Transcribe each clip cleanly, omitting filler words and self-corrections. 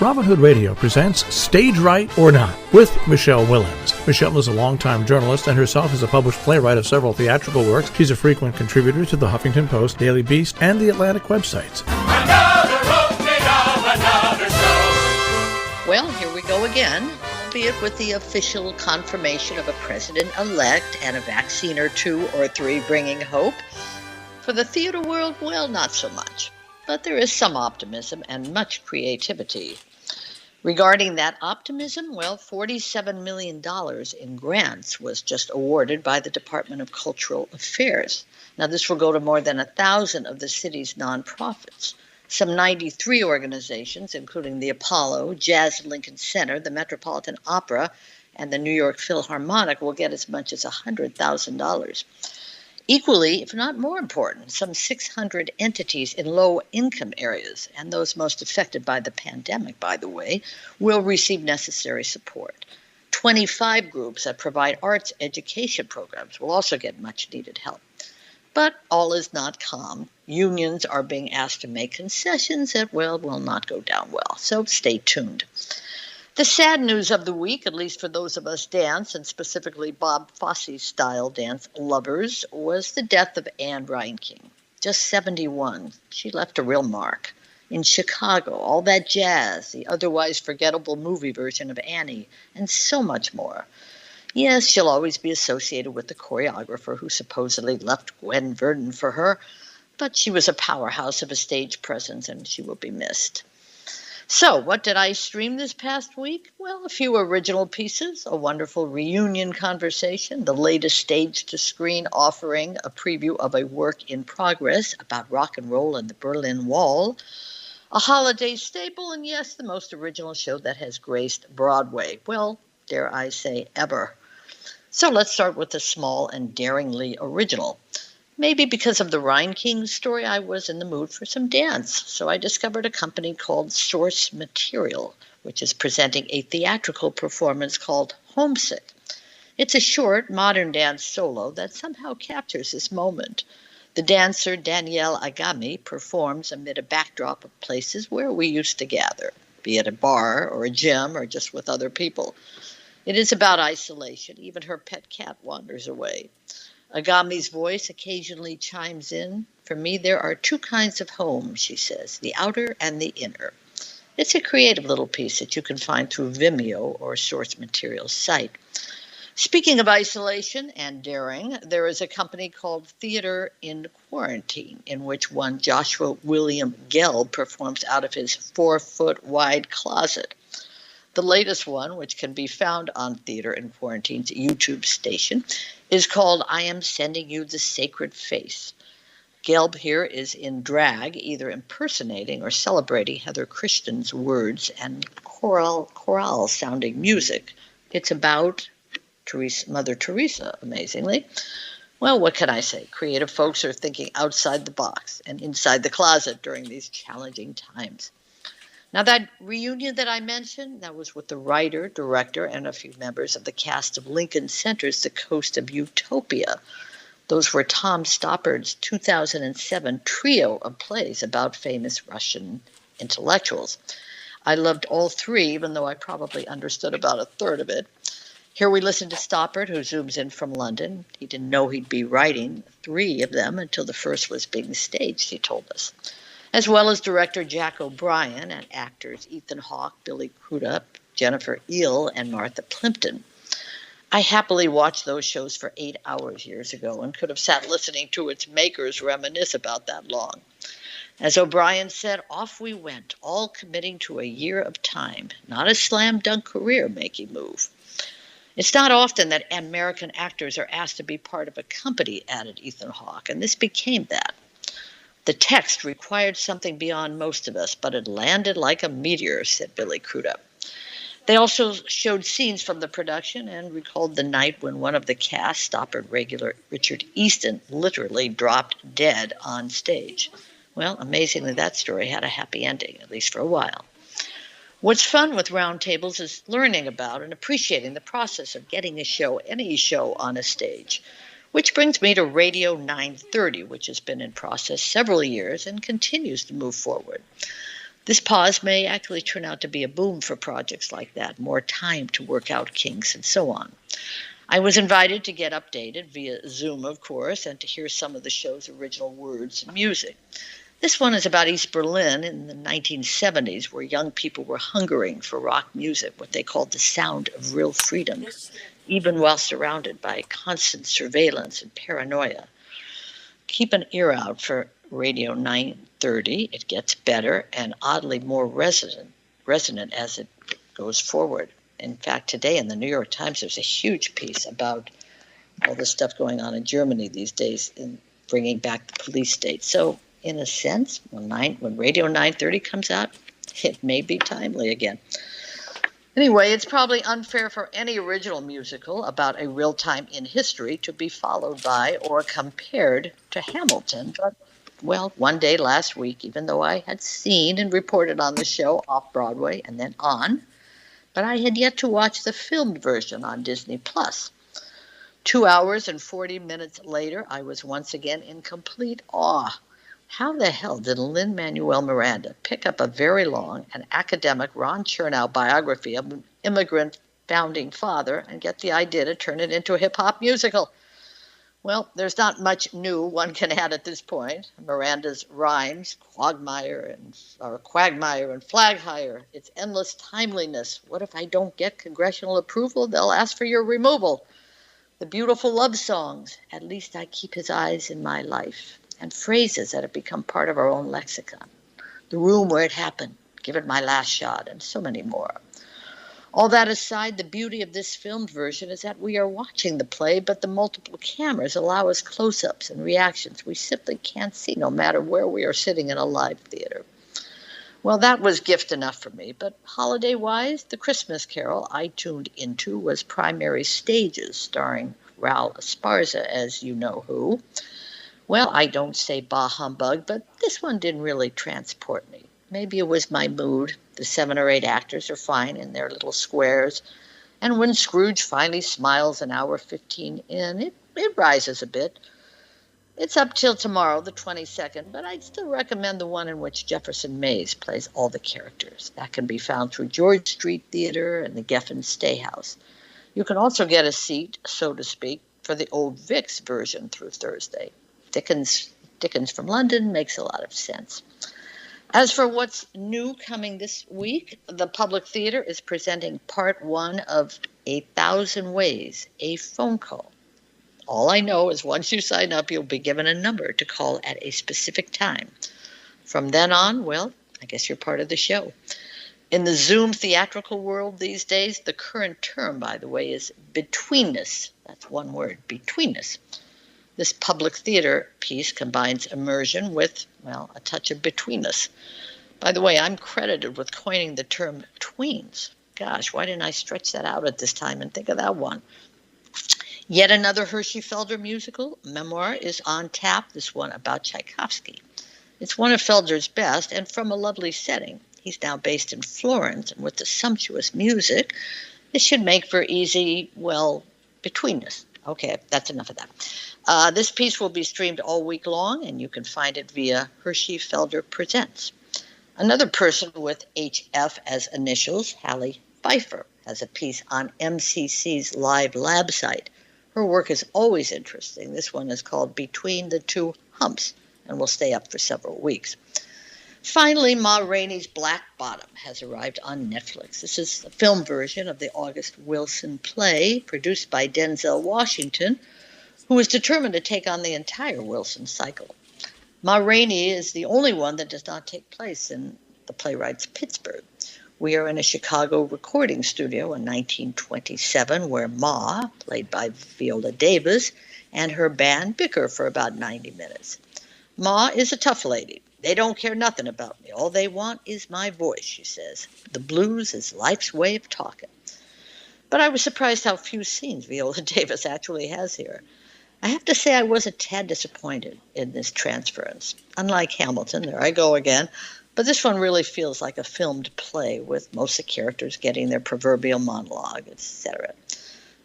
Robin Hood Radio presents Stage Right or Not with Michele Willens. Michele is a longtime journalist and herself is a published playwright of several theatrical works. She's a frequent contributor to the Huffington Post, Daily Beast, and the Atlantic websites. Another opening of another show. Well, here we go again, albeit with the official confirmation of a president-elect and a vaccine or two or three bringing hope. For the theater world, well, not so much. But there is some optimism and much creativity. Regarding that optimism, well, $47 million in grants was just awarded by the Department of Cultural Affairs. Now, this will go to more than 1,000 of the city's nonprofits. Some 93 organizations, including the Apollo, Jazz Lincoln Center, the Metropolitan Opera, and the New York Philharmonic, will get as much as $100,000. Equally, if not more important, some 600 entities in low-income areas, and those most affected by the pandemic, by the way, will receive necessary support. 25 groups that provide arts education programs will also get much-needed help. But all is not calm. Unions are being asked to make concessions that, well, will not go down well. So stay tuned. The sad news of the week, at least for those of us dance, and specifically Bob Fosse-style dance lovers, was the death of Anne Reinking. Just 71. She left a real mark. In Chicago, all that jazz, the otherwise forgettable movie version of Annie, and so much more. Yes, she'll always be associated with the choreographer who supposedly left Gwen Verdon for her, but she was a powerhouse of a stage presence, and she will be missed. So, what did I stream this past week? Well, a few original pieces, a wonderful reunion conversation, the latest stage-to-screen offering, a preview of a work in progress about rock and roll and the Berlin Wall, a holiday staple, and yes, the most original show that has graced Broadway. Well, dare I say, ever. So let's start with the small and daringly original. Maybe because of the Reinking story, I was in the mood for some dance, so I discovered a company called Source Material, which is presenting a theatrical performance called Homesick. It's a short, modern dance solo that somehow captures this moment. The dancer Danielle Agami performs amid a backdrop of places where we used to gather, be it a bar or a gym or just with other people. It is about isolation. Even her pet cat wanders away. Agami's voice occasionally chimes in. For me, there are two kinds of home, she says, the outer and the inner. It's a creative little piece that you can find through Vimeo or Source Material's site. Speaking of isolation and daring, there is a company called Theater in Quarantine, in which one Joshua William Gelb performs out of his 4-foot-wide closet. The latest one, which can be found on Theater in Quarantine's YouTube station, is called I Am Sending You the Sacred Face. Gelb here is in drag, either impersonating or celebrating Heather Christian's words and chorale-sounding music. It's about Mother Teresa, amazingly. Well, what can I say? Creative folks are thinking outside the box and inside the closet during these challenging times. Now, that reunion that I mentioned, that was with the writer, director, and a few members of the cast of Lincoln Center's The Coast of Utopia. Those were Tom Stoppard's 2007 trio of plays about famous Russian intellectuals. I loved all three, even though I probably understood about a third of it. Here we listen to Stoppard, who zooms in from London. He didn't know he'd be writing three of them until the first was being staged, he told us. As well as director Jack O'Brien and actors Ethan Hawke, Billy Crudup, Jennifer Eel, and Martha Plimpton. I happily watched those shows for 8 hours years ago and could have sat listening to its makers reminisce about that long. As O'Brien said, off we went, all committing to a year of time, not a slam-dunk career-making move. It's not often that American actors are asked to be part of a company, added Ethan Hawke, and this became that. The text required something beyond most of us, but it landed like a meteor, said Billy Crudup. They also showed scenes from the production and recalled the night when one of the cast, Stoppard regular Richard Easton, literally dropped dead on stage. Well, amazingly, that story had a happy ending, at least for a while. What's fun with roundtables is learning about and appreciating the process of getting a show, any show, on a stage. Which brings me to Radio 930, which has been in process several years and continues to move forward. This pause may actually turn out to be a boom for projects like that, more time to work out kinks and so on. I was invited to get updated via Zoom, of course, and to hear some of the show's original words and music. This one is about East Berlin in the 1970s, where young people were hungering for rock music, what they called the sound of real freedom, even while surrounded by constant surveillance and paranoia. Keep an ear out for Radio 930. It gets better and oddly more resonant as it goes forward. In fact, today in the New York Times, there's a huge piece about all the stuff going on in Germany these days in bringing back the police state. So, in a sense, when Radio 930 comes out, it may be timely again. Anyway, it's probably unfair for any original musical about a real time in history to be followed by or compared to Hamilton. But, well, one day last week, even though I had seen and reported on the show off Broadway and then on, but I had yet to watch the filmed version on Disney+. 2 hours and 40 minutes later, I was once again in complete awe. How the hell did Lin-Manuel Miranda pick up a very long and academic Ron Chernow biography of an immigrant founding father and get the idea to turn it into a hip-hop musical? Well, there's not much new one can add at this point. Miranda's rhymes, quagmire and flag hire, its endless timeliness. What if I don't get congressional approval? They'll ask for your removal. The beautiful love songs, at least I keep his eyes in my life, and phrases that have become part of our own lexicon. The room where it happened, give it my last shot, and so many more. All that aside, the beauty of this filmed version is that we are watching the play, but the multiple cameras allow us close-ups and reactions we simply can't see no matter where we are sitting in a live theater. Well, that was gift enough for me, but holiday-wise, the Christmas Carol I tuned into was Primary Stages, starring Raul Esparza, as you know who. Well, I don't say bah humbug, but this one didn't really transport me. Maybe it was my mood. The 7 or 8 actors are fine in their little squares, and when Scrooge finally smiles an hour 15 in, it rises a bit. It's up till tomorrow, the 22nd, but I'd still recommend the one in which Jefferson Mays plays all the characters. That can be found through George Street Theater and the Geffen Stayhouse. You can also get a seat, so to speak, for the Old Vics version through Thursday. Dickens from London makes a lot of sense. As for what's new coming this week, the Public Theater is presenting part 1 of 1,000 Ways, a phone call. All I know is once you sign up, you'll be given a number to call at a specific time. From then on, well, I guess you're part of the show. In the Zoom theatrical world these days, the current term, by the way, is betweenness. That's one word, betweenness. This public theater piece combines immersion with, well, a touch of betweenness. By the way, I'm credited with coining the term tweens. Gosh, why didn't I stretch that out at this time and think of that one? Yet another Hershey-Felder musical memoir is on tap, this one about Tchaikovsky. It's one of Felder's best, and from a lovely setting. He's now based in Florence, and with the sumptuous music, this should make for easy, well, betweenness. Okay, that's enough of that. This piece will be streamed all week long, and you can find it via Hershey Felder Presents. Another person with HF as initials, Hallie Pfeiffer, has a piece on MCC's Live Lab site. Her work is always interesting. This one is called Between the Two Humps, and will stay up for several weeks. Finally, Ma Rainey's Black Bottom has arrived on Netflix. This is the film version of the August Wilson play, produced by Denzel Washington, who is determined to take on the entire Wilson cycle. Ma Rainey is the only one that does not take place in the playwright's Pittsburgh. We are in a Chicago recording studio in 1927, where Ma, played by Viola Davis, and her band bicker for about 90 minutes. Ma is a tough lady. They don't care nothing about me. All they want is my voice, she says. The blues is life's way of talking. But I was surprised how few scenes Viola Davis actually has here. I have to say I was a tad disappointed in this transference. Unlike Hamilton, there I go again, but this one really feels like a filmed play with most of the characters getting their proverbial monologue, etc.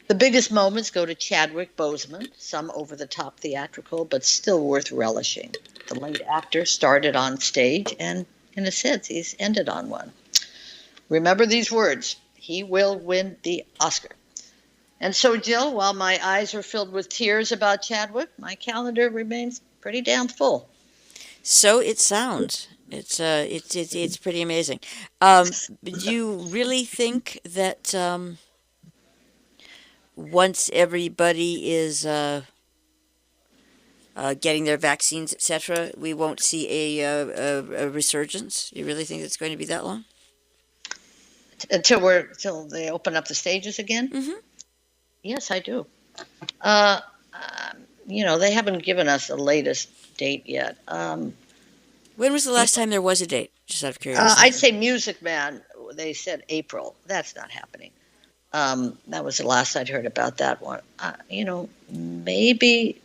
The biggest moments go to Chadwick Boseman, some over-the-top theatrical, but still worth relishing. The late actor started on stage and in a sense, he's ended on one. Remember these words. He will win the Oscar. And so, Jill, while my eyes are filled with tears about Chadwick, my calendar remains pretty damn full. So it sounds. It's pretty amazing. Do you really think that once everybody is getting their vaccines, etc., we won't see a resurgence? You really think it's going to be that long? Until they open up the stages again? Mm-hmm. Yes, I do. They haven't given us the latest date yet. When was the last time there was a date? Just out of curiosity. I'd say Music Man, they said April. That's not happening. That was the last I'd heard about that one. Maybe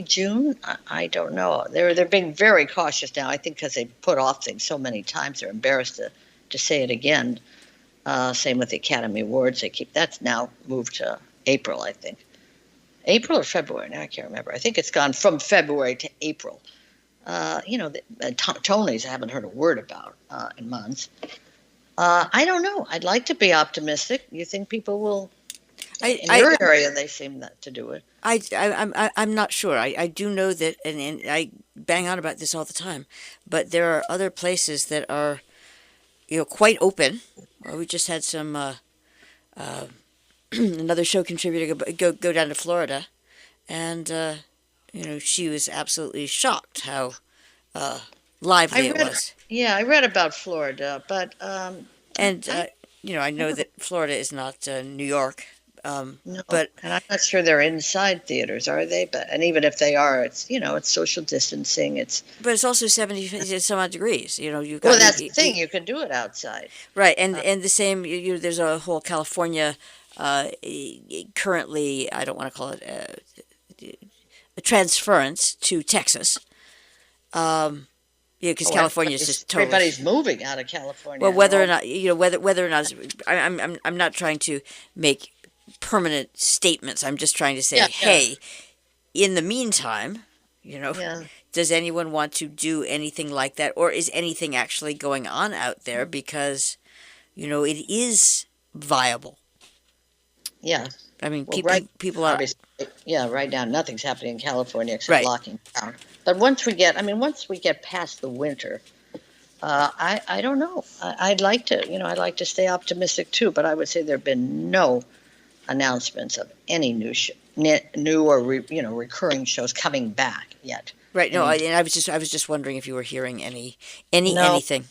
June. I don't know. They're being very cautious now. I think because they put off things so many times, they're embarrassed to say it again. Same with the Academy Awards. That's now moved to April, I think. April or February? Now I can't remember. I think it's gone from February to April. The Tonys I haven't heard a word about in months. I don't know. I'd like to be optimistic. You think people will? In your area, they seem to do it. I'm not sure. I do know that, and I bang on about this all the time, but there are other places that are, quite open. We just had some another show contributor go down to Florida, and she was absolutely shocked how lively it was. Yeah, I read about Florida, but I know that Florida is not New York. No, but and I'm not sure they're inside theaters, are they? And even if they are, it's it's social distancing. But it's also 70 some odd degrees. You've got. Well, that's the thing. You can do it outside, right? And the same. There's a whole California. Currently, I don't want to call it a transference to Texas. Because California is just totally. Everybody's moving out of California. Well, whether or not whether or not I'm not trying to make permanent statements. I'm just trying to say, hey, in the meantime, does anyone want to do anything like that, or is anything actually going on out there? Because it is viable. Yeah. I mean, people are. Yeah, right now nothing's happening in California except locking down. But once we get past the winter, I don't know. I'd like to stay optimistic too. But I would say there have been no announcements of any new or recurring shows coming back yet. Right. No, I was just wondering if you were hearing anything.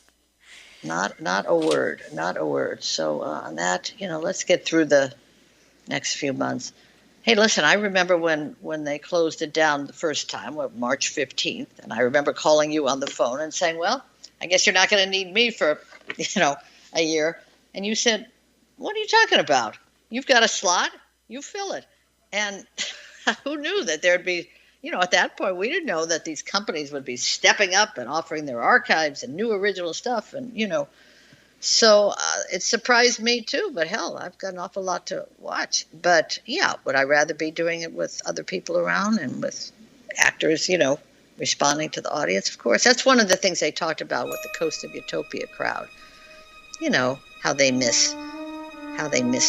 Not a word. Not a word. So on that, let's get through the next few months. Hey, listen, I remember when they closed it down the first time, March 15th, and I remember calling you on the phone and saying, well, I guess you're not going to need me for, a year. And you said, what are you talking about? You've got a slot, you fill it. And who knew that there'd be, at that point, we didn't know that these companies would be stepping up and offering their archives and new original stuff. And, so it surprised me too, but hell, I've got an awful lot to watch. But yeah, would I rather be doing it with other people around and with actors, responding to the audience? Of course, that's one of the things they talked about with the Coast of Utopia crowd. How they miss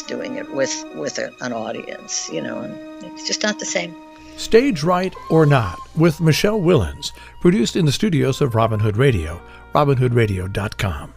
doing it with an audience, and it's just not the same. Stage Right or Not with Michele Willens, produced in the studios of Robin Hood Radio, robinhoodradio.com.